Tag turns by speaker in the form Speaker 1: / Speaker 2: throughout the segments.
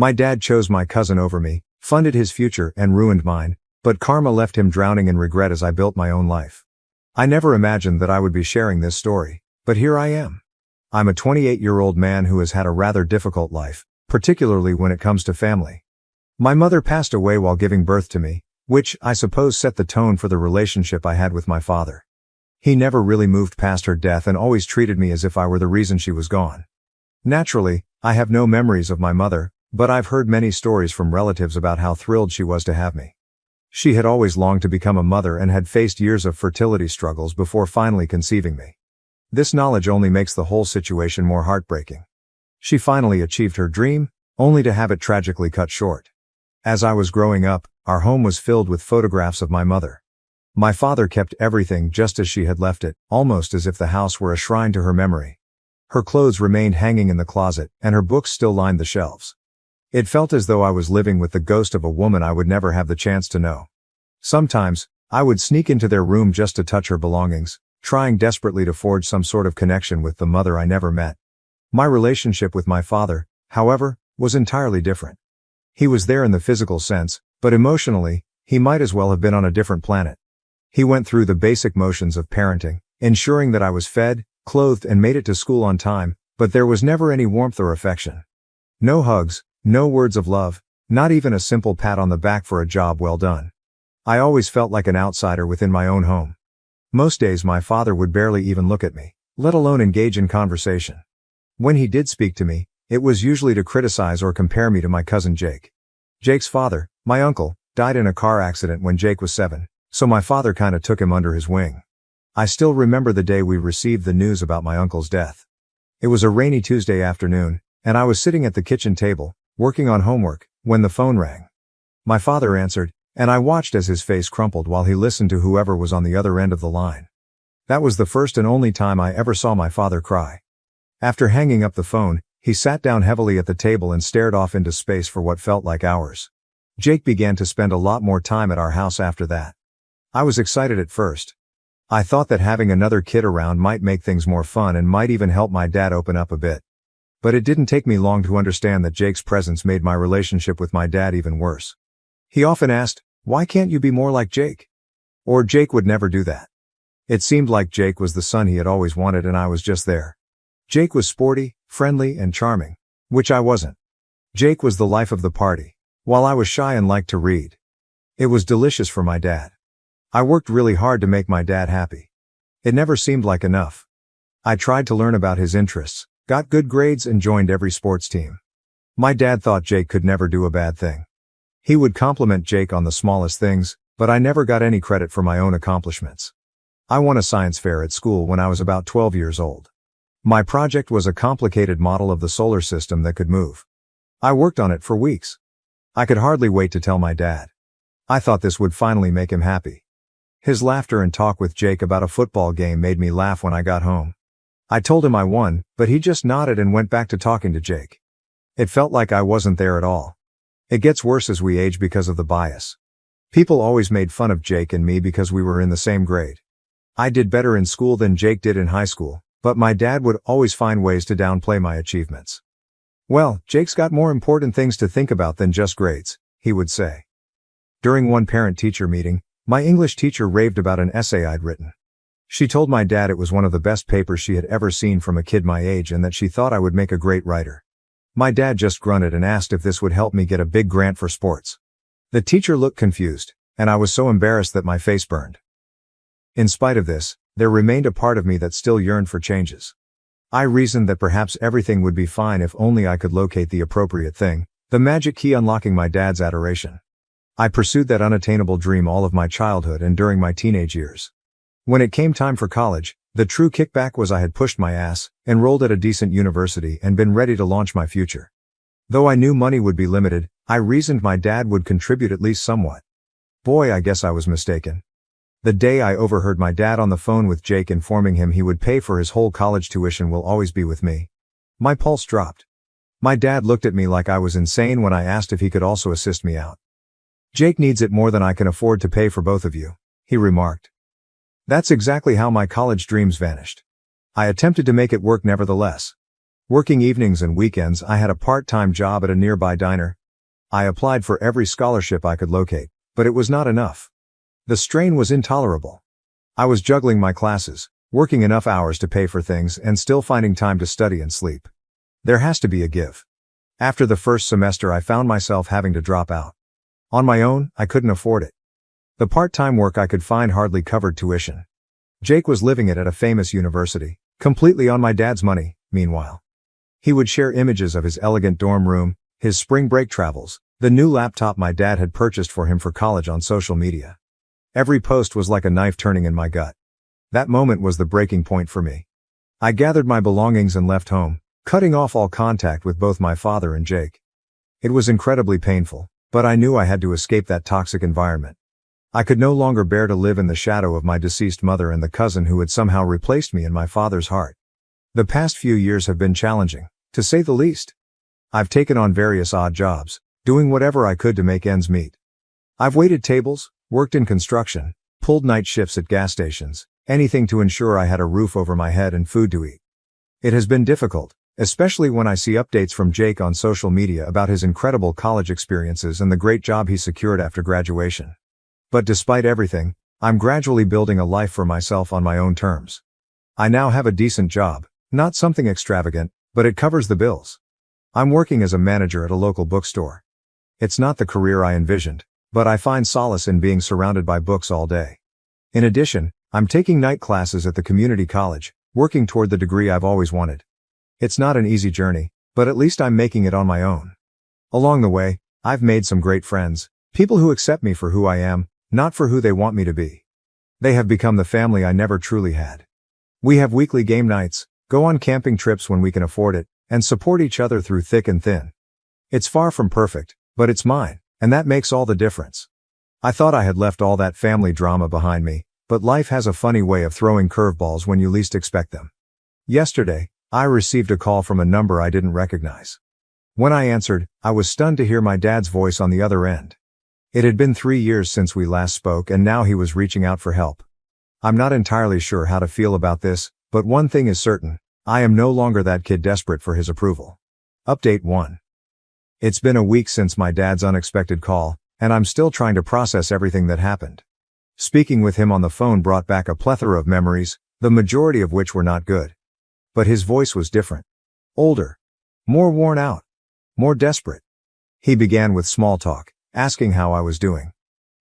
Speaker 1: My dad chose my cousin over me, funded his future, and ruined mine, but karma left him drowning in regret as I built my own life. I never imagined that I would be sharing this story, but here I am. I'm a 28-year-old man who has had a rather difficult life, particularly when it comes to family. My mother passed away while giving birth to me, which, I suppose, set the tone for the relationship I had with my father. He never really moved past her death and always treated me as if I were the reason she was gone. Naturally, I have no memories of my mother, but I've heard many stories from relatives about how thrilled she was to have me. She had always longed to become a mother and had faced years of fertility struggles before finally conceiving me. This knowledge only makes the whole situation more heartbreaking. She finally achieved her dream, only to have it tragically cut short. As I was growing up, our home was filled with photographs of my mother. My father kept everything just as she had left it, almost as if the house were a shrine to her memory. Her clothes remained hanging in the closet, and her books still lined the shelves. It felt as though I was living with the ghost of a woman I would never have the chance to know. Sometimes, I would sneak into their room just to touch her belongings, trying desperately to forge some sort of connection with the mother I never met. My relationship with my father, however, was entirely different. He was there in the physical sense, but emotionally, he might as well have been on a different planet. He went through the basic motions of parenting, ensuring that I was fed, clothed, and made it to school on time, but there was never any warmth or affection. No hugs, no words of love, not even a simple pat on the back for a job well done. I always felt like an outsider within my own home. Most days my father would barely even look at me, let alone engage in conversation. When he did speak to me, it was usually to criticize or compare me to my cousin Jake. Jake's father, my uncle, died in a car accident when Jake was 7, so my father kinda took him under his wing. I still remember the day we received the news about my uncle's death. It was a rainy Tuesday afternoon, and I was sitting at the kitchen table, working on homework, when the phone rang. My father answered, and I watched as his face crumpled while he listened to whoever was on the other end of the line. That was the first and only time I ever saw my father cry. After hanging up the phone, he sat down heavily at the table and stared off into space for what felt like hours. Jake began to spend a lot more time at our house after that. I was excited at first. I thought that having another kid around might make things more fun and might even help my dad open up a bit. But it didn't take me long to understand that Jake's presence made my relationship with my dad even worse. He often asked, "Why can't you be more like Jake?" Or Jake would never do that. It seemed like Jake was the son he had always wanted and I was just there. Jake was sporty, friendly, and charming, which I wasn't. Jake was the life of the party, while I was shy and liked to read. It was delicious for my dad. I worked really hard to make my dad happy. It never seemed like enough. I tried to learn about his interests, got good grades, and joined every sports team. My dad thought Jake could never do a bad thing. He would compliment Jake on the smallest things, but I never got any credit for my own accomplishments. I won a science fair at school when I was about 12 years old. My project was a complicated model of the solar system that could move. I worked on it for weeks. I could hardly wait to tell my dad. I thought this would finally make him happy. His laughter and talk with Jake about a football game made me laugh when I got home. I told him I won, but he just nodded and went back to talking to Jake. It felt like I wasn't there at all. It gets worse as we age because of the bias. People always made fun of Jake and me because we were in the same grade. I did better in school than Jake did in high school, but my dad would always find ways to downplay my achievements. "Well, Jake's got more important things to think about than just grades," he would say. During one parent-teacher meeting, my English teacher raved about an essay I'd written. She told my dad it was one of the best papers she had ever seen from a kid my age and that she thought I would make a great writer. My dad just grunted and asked if this would help me get a big grant for sports. The teacher looked confused, and I was so embarrassed that my face burned. In spite of this, there remained a part of me that still yearned for changes. I reasoned that perhaps everything would be fine if only I could locate the appropriate thing, the magic key unlocking my dad's adoration. I pursued that unattainable dream all of my childhood and during my teenage years. When it came time for college, the true kickback was I had pushed my ass, enrolled at a decent university, and been ready to launch my future. Though I knew money would be limited, I reasoned my dad would contribute at least somewhat. Boy, I guess I was mistaken. The day I overheard my dad on the phone with Jake informing him he would pay for his whole college tuition will always be with me. My pulse dropped. My dad looked at me like I was insane when I asked if he could also assist me out. "Jake needs it more than I can afford to pay for both of you," he remarked. That's exactly how my college dreams vanished. I attempted to make it work nevertheless. Working evenings and weekends, I had a part-time job at a nearby diner. I applied for every scholarship I could locate, but it was not enough. The strain was intolerable. I was juggling my classes, working enough hours to pay for things, and still finding time to study and sleep. There has to be a give. After the first semester, I found myself having to drop out. On my own, I couldn't afford it. The part-time work I could find hardly covered tuition. Jake was living it at a famous university, completely on my dad's money, meanwhile. He would share images of his elegant dorm room, his spring break travels, the new laptop my dad had purchased for him for college on social media. Every post was like a knife turning in my gut. That moment was the breaking point for me. I gathered my belongings and left home, cutting off all contact with both my father and Jake. It was incredibly painful, but I knew I had to escape that toxic environment. I could no longer bear to live in the shadow of my deceased mother and the cousin who had somehow replaced me in my father's heart. The past few years have been challenging, to say the least. I've taken on various odd jobs, doing whatever I could to make ends meet. I've waited tables, worked in construction, pulled night shifts at gas stations, anything to ensure I had a roof over my head and food to eat. It has been difficult, especially when I see updates from Jake on social media about his incredible college experiences and the great job he secured after graduation. But despite everything, I'm gradually building a life for myself on my own terms. I now have a decent job, not something extravagant, but it covers the bills. I'm working as a manager at a local bookstore. It's not the career I envisioned, but I find solace in being surrounded by books all day. In addition, I'm taking night classes at the community college, working toward the degree I've always wanted. It's not an easy journey, but at least I'm making it on my own. Along the way, I've made some great friends, people who accept me for who I am, not for who they want me to be. They have become the family I never truly had. We have weekly game nights, go on camping trips when we can afford it, and support each other through thick and thin. It's far from perfect, but it's mine, and that makes all the difference. I thought I had left all that family drama behind me, but life has a funny way of throwing curveballs when you least expect them. Yesterday, I received a call from a number I didn't recognize. When I answered, I was stunned to hear my dad's voice on the other end. It had been 3 years since we last spoke, and now he was reaching out for help. I'm not entirely sure how to feel about this, but one thing is certain, I am no longer that kid desperate for his approval. Update 1. It's been a week since my dad's unexpected call, and I'm still trying to process everything that happened. Speaking with him on the phone brought back a plethora of memories, the majority of which were not good. But his voice was different. Older. More worn out. More desperate. He began with small talk, asking how I was doing.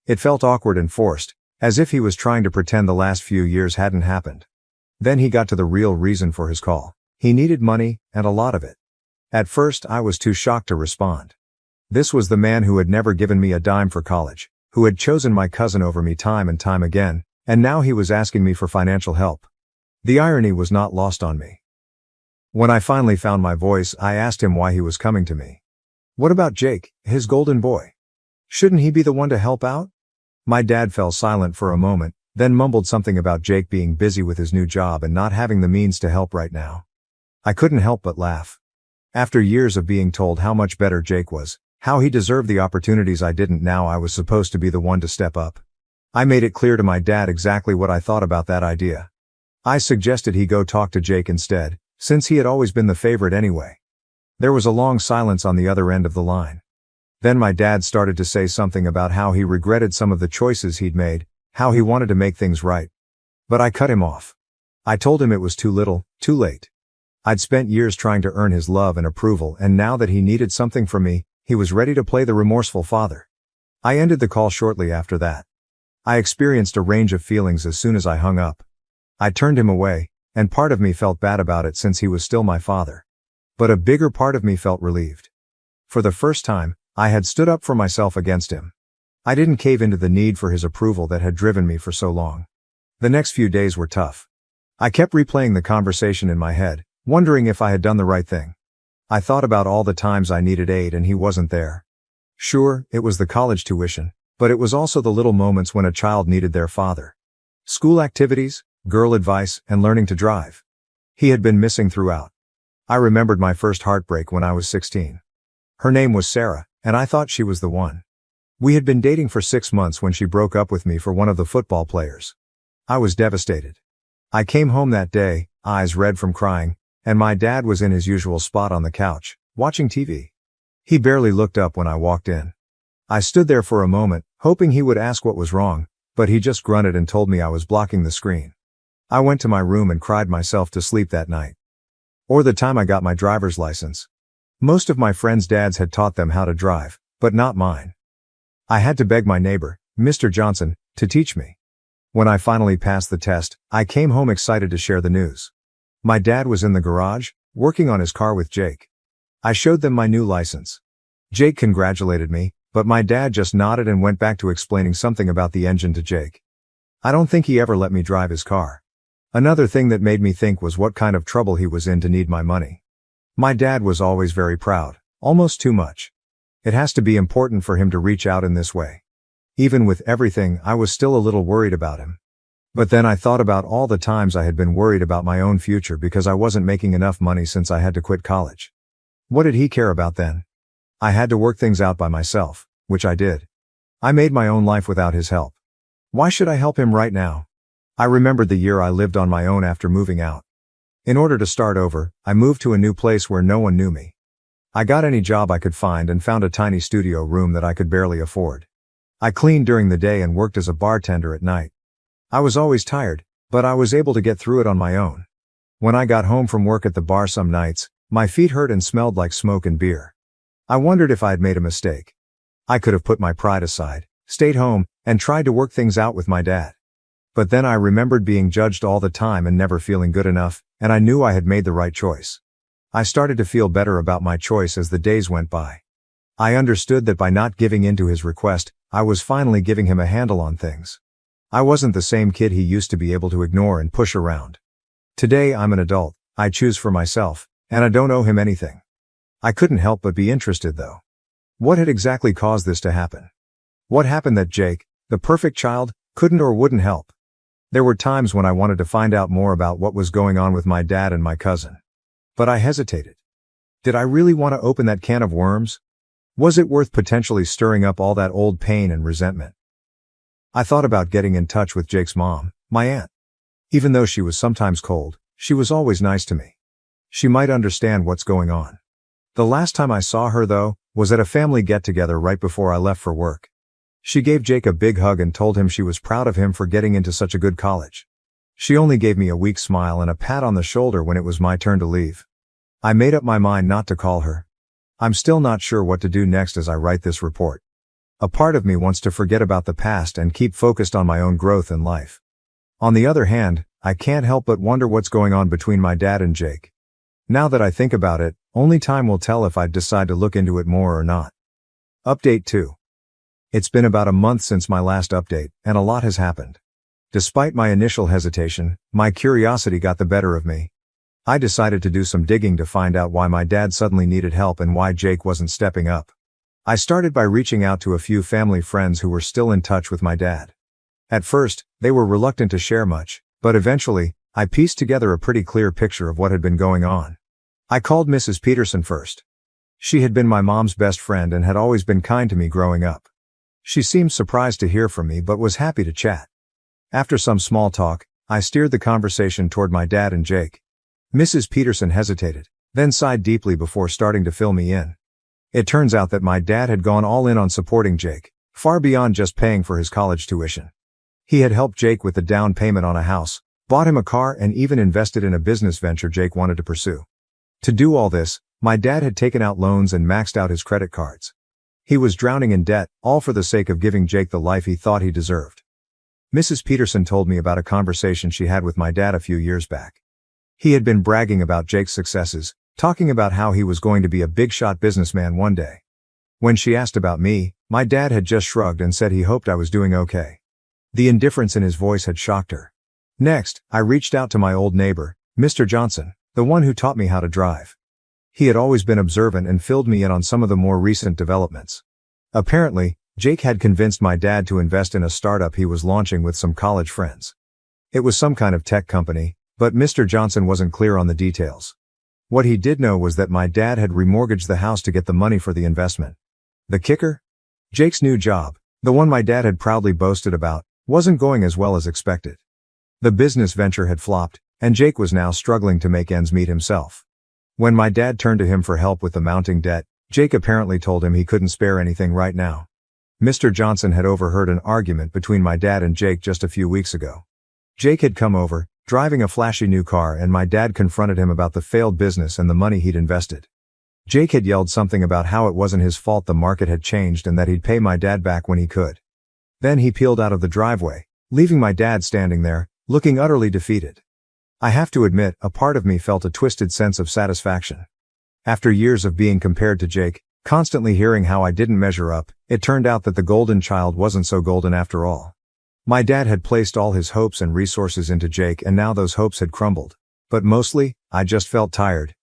Speaker 1: It felt awkward and forced, as if he was trying to pretend the last few years hadn't happened. Then he got to the real reason for his call. He needed money, and a lot of it. At first, I was too shocked to respond. This was the man who had never given me a dime for college, who had chosen my cousin over me time and time again, and now he was asking me for financial help. The irony was not lost on me. When I finally found my voice, I asked him why he was coming to me. What about Jake, his golden boy? Shouldn't he be the one to help out? My dad fell silent for a moment, then mumbled something about Jake being busy with his new job and not having the means to help right now. I couldn't help but laugh. After years of being told how much better Jake was, how he deserved the opportunities I didn't, now I was supposed to be the one to step up. I made it clear to my dad exactly what I thought about that idea. I suggested he go talk to Jake instead, since he had always been the favorite anyway. There was a long silence on the other end of the line. Then my dad started to say something about how he regretted some of the choices he'd made, how he wanted to make things right. But I cut him off. I told him it was too little, too late. I'd spent years trying to earn his love and approval, and now that he needed something from me, he was ready to play the remorseful father. I ended the call shortly after that. I experienced a range of feelings as soon as I hung up. I turned him away, and part of me felt bad about it since he was still my father. But a bigger part of me felt relieved. For the first time, I had stood up for myself against him. I didn't cave into the need for his approval that had driven me for so long. The next few days were tough. I kept replaying the conversation in my head, wondering if I had done the right thing. I thought about all the times I needed aid and he wasn't there. Sure, it was the college tuition, but it was also the little moments when a child needed their father. School activities, girl advice, and learning to drive. He had been missing throughout. I remembered my first heartbreak when I was 16. Her name was Sarah, and I thought she was the one. We had been dating for 6 months when she broke up with me for one of the football players. I was devastated. I came home that day, eyes red from crying, and my dad was in his usual spot on the couch, watching TV. He barely looked up when I walked in. I stood there for a moment, hoping he would ask what was wrong, but he just grunted and told me I was blocking the screen. I went to my room and cried myself to sleep that night. Or the time I got my driver's license. Most of my friends' dads had taught them how to drive, but not mine. I had to beg my neighbor, Mr. Johnson, to teach me. When I finally passed the test, I came home excited to share the news. My dad was in the garage, working on his car with Jake. I showed them my new license. Jake congratulated me, but my dad just nodded and went back to explaining something about the engine to Jake. I don't think he ever let me drive his car. Another thing that made me think was what kind of trouble he was in to need my money. My dad was always very proud, almost too much. It has to be important for him to reach out in this way. Even with everything, I was still a little worried about him. But then I thought about all the times I had been worried about my own future because I wasn't making enough money since I had to quit college. What did he care about then? I had to work things out by myself, which I did. I made my own life without his help. Why should I help him right now? I remembered the year I lived on my own after moving out. In order to start over, I moved to a new place where no one knew me. I got any job I could find and found a tiny studio room that I could barely afford. I cleaned during the day and worked as a bartender at night. I was always tired, but I was able to get through it on my own. When I got home from work at the bar some nights, my feet hurt and smelled like smoke and beer. I wondered if I had made a mistake. I could have put my pride aside, stayed home, and tried to work things out with my dad. But then I remembered being judged all the time and never feeling good enough, and I knew I had made the right choice. I started to feel better about my choice as the days went by. I understood that by not giving in to his request, I was finally giving him a handle on things. I wasn't the same kid he used to be able to ignore and push around. Today I'm an adult, I choose for myself, and I don't owe him anything. I couldn't help but be interested though. What had exactly caused this to happen? What happened that Jake, the perfect child, couldn't or wouldn't help? There were times when I wanted to find out more about what was going on with my dad and my cousin. But I hesitated. Did I really want to open that can of worms? Was it worth potentially stirring up all that old pain and resentment? I thought about getting in touch with Jake's mom, my aunt. Even though she was sometimes cold, she was always nice to me. She might understand what's going on. The last time I saw her, though, was at a family get-together right before I left for work. She gave Jake a big hug and told him she was proud of him for getting into such a good college. She only gave me a weak smile and a pat on the shoulder when it was my turn to leave. I made up my mind not to call her. I'm still not sure what to do next as I write this report. A part of me wants to forget about the past and keep focused on my own growth in life. On the other hand, I can't help but wonder what's going on between my dad and Jake. Now that I think about it, only time will tell if I'd decide to look into it more or not. Update 2. It's been about a month since my last update, and a lot has happened. Despite my initial hesitation, my curiosity got the better of me. I decided to do some digging to find out why my dad suddenly needed help and why Jake wasn't stepping up. I started by reaching out to a few family friends who were still in touch with my dad. At first, they were reluctant to share much, but eventually, I pieced together a pretty clear picture of what had been going on. I called Mrs. Peterson first. She had been my mom's best friend and had always been kind to me growing up. She seemed surprised to hear from me but was happy to chat. After some small talk, I steered the conversation toward my dad and Jake. Mrs. Peterson hesitated, then sighed deeply before starting to fill me in. It turns out that my dad had gone all in on supporting Jake, far beyond just paying for his college tuition. He had helped Jake with the down payment on a house, bought him a car, and even invested in a business venture Jake wanted to pursue. To do all this, my dad had taken out loans and maxed out his credit cards. He was drowning in debt, all for the sake of giving Jake the life he thought he deserved. Mrs. Peterson told me about a conversation she had with my dad a few years back. He had been bragging about Jake's successes, talking about how he was going to be a big-shot businessman one day. When she asked about me, my dad had just shrugged and said he hoped I was doing okay. The indifference in his voice had shocked her. Next, I reached out to my old neighbor, Mr. Johnson, the one who taught me how to drive. He had always been observant and filled me in on some of the more recent developments. Apparently, Jake had convinced my dad to invest in a startup he was launching with some college friends. It was some kind of tech company, but Mr. Johnson wasn't clear on the details. What he did know was that my dad had remortgaged the house to get the money for the investment. The kicker? Jake's new job, the one my dad had proudly boasted about, wasn't going as well as expected. The business venture had flopped, and Jake was now struggling to make ends meet himself. When my dad turned to him for help with the mounting debt, Jake apparently told him he couldn't spare anything right now. Mr. Johnson had overheard an argument between my dad and Jake just a few weeks ago. Jake had come over, driving a flashy new car, and my dad confronted him about the failed business and the money he'd invested. Jake had yelled something about how it wasn't his fault the market had changed and that he'd pay my dad back when he could. Then he peeled out of the driveway, leaving my dad standing there, looking utterly defeated. I have to admit, a part of me felt a twisted sense of satisfaction. After years of being compared to Jake, constantly hearing how I didn't measure up, it turned out that the golden child wasn't so golden after all. My dad had placed all his hopes and resources into Jake, and now those hopes had crumbled. But mostly, I just felt tired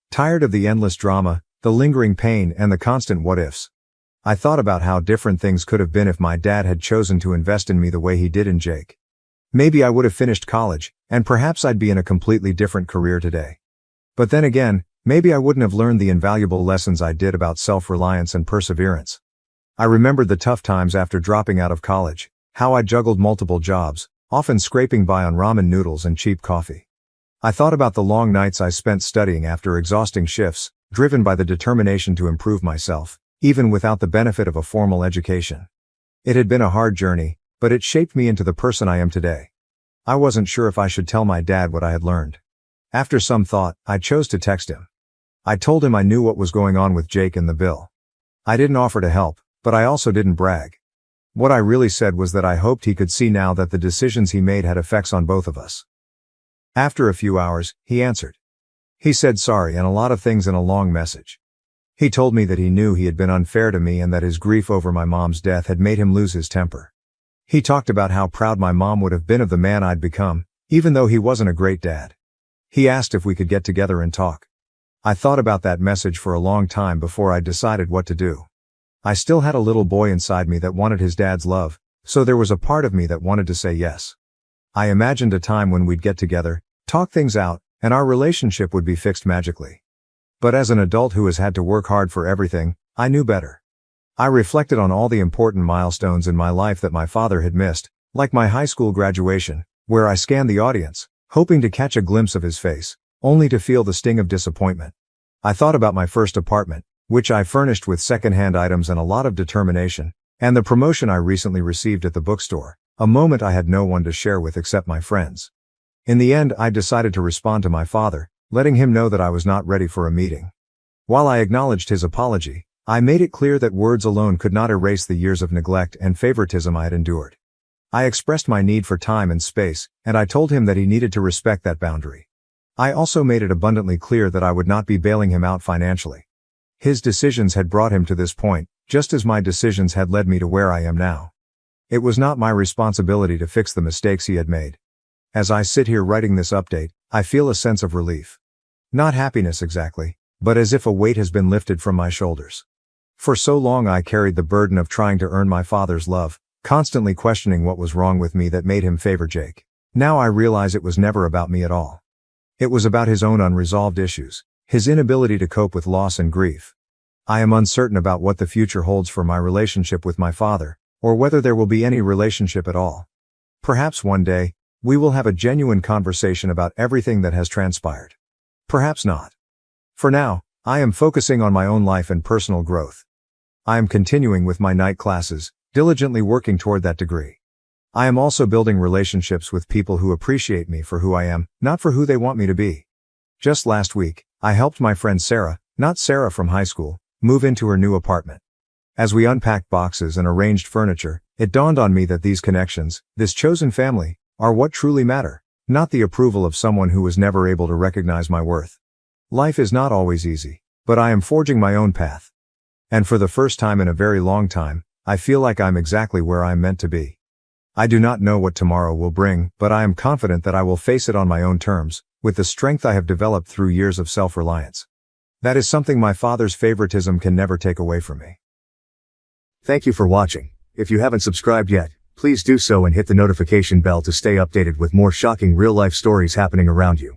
Speaker 1: of the endless drama, the lingering pain, and the constant what-ifs. I thought about how different things could have been if my dad had chosen to invest in me the way he did in Jake. Maybe I would have finished college, and perhaps I'd be in a completely different career today. But then again, maybe I wouldn't have learned the invaluable lessons I did about self-reliance and perseverance. I remembered the tough times after dropping out of college, how I juggled multiple jobs, often scraping by on ramen noodles and cheap coffee. I thought about the long nights I spent studying after exhausting shifts, driven by the determination to improve myself, even without the benefit of a formal education. It had been a hard journey, but it shaped me into the person I am today. I wasn't sure if I should tell my dad what I had learned. After some thought, I chose to text him. I told him I knew what was going on with Jake and the bill. I didn't offer to help, but I also didn't brag. What I really said was that I hoped he could see now that the decisions he made had effects on both of us. After a few hours, he answered. He said sorry and a lot of things in a long message. He told me that he knew he had been unfair to me and that his grief over my mom's death had made him lose his temper. He talked about how proud my mom would have been of the man I'd become, even though he wasn't a great dad. He asked if we could get together and talk. I thought about that message for a long time before I decided what to do. I still had a little boy inside me that wanted his dad's love, so there was a part of me that wanted to say yes. I imagined a time when we'd get together, talk things out, and our relationship would be fixed magically. But as an adult who has had to work hard for everything, I knew better. I reflected on all the important milestones in my life that my father had missed, like my high school graduation, where I scanned the audience, hoping to catch a glimpse of his face, only to feel the sting of disappointment. I thought about my first apartment, which I furnished with second-hand items and a lot of determination, and the promotion I recently received at the bookstore, a moment I had no one to share with except my friends. In the end, I decided to respond to my father, letting him know that I was not ready for a meeting. While I acknowledged his apology, I made it clear that words alone could not erase the years of neglect and favoritism I had endured. I expressed my need for time and space, and I told him that he needed to respect that boundary. I also made it abundantly clear that I would not be bailing him out financially. His decisions had brought him to this point, just as my decisions had led me to where I am now. It was not my responsibility to fix the mistakes he had made. As I sit here writing this update, I feel a sense of relief. Not happiness exactly, but as if a weight has been lifted from my shoulders. For so long I carried the burden of trying to earn my father's love, constantly questioning what was wrong with me that made him favor Jake. Now I realize it was never about me at all. It was about his own unresolved issues, his inability to cope with loss and grief. I am uncertain about what the future holds for my relationship with my father, or whether there will be any relationship at all. Perhaps one day, we will have a genuine conversation about everything that has transpired. Perhaps not. For now, I am focusing on my own life and personal growth. I am continuing with my night classes, diligently working toward that degree. I am also building relationships with people who appreciate me for who I am, not for who they want me to be. Just last week, I helped my friend Sarah, not Sarah from high school, move into her new apartment. As we unpacked boxes and arranged furniture, it dawned on me that these connections, this chosen family, are what truly matter, not the approval of someone who was never able to recognize my worth. Life is not always easy, but I am forging my own path. And for the first time in a very long time, I feel like I'm exactly where I'm meant to be. I do not know what tomorrow will bring, but I am confident that I will face it on my own terms, with the strength I have developed through years of self-reliance. That is something my father's favoritism can never take away from me.
Speaker 2: Thank you for watching. If you haven't subscribed yet, please do so and hit the notification bell to stay updated with more shocking real-life stories happening around you.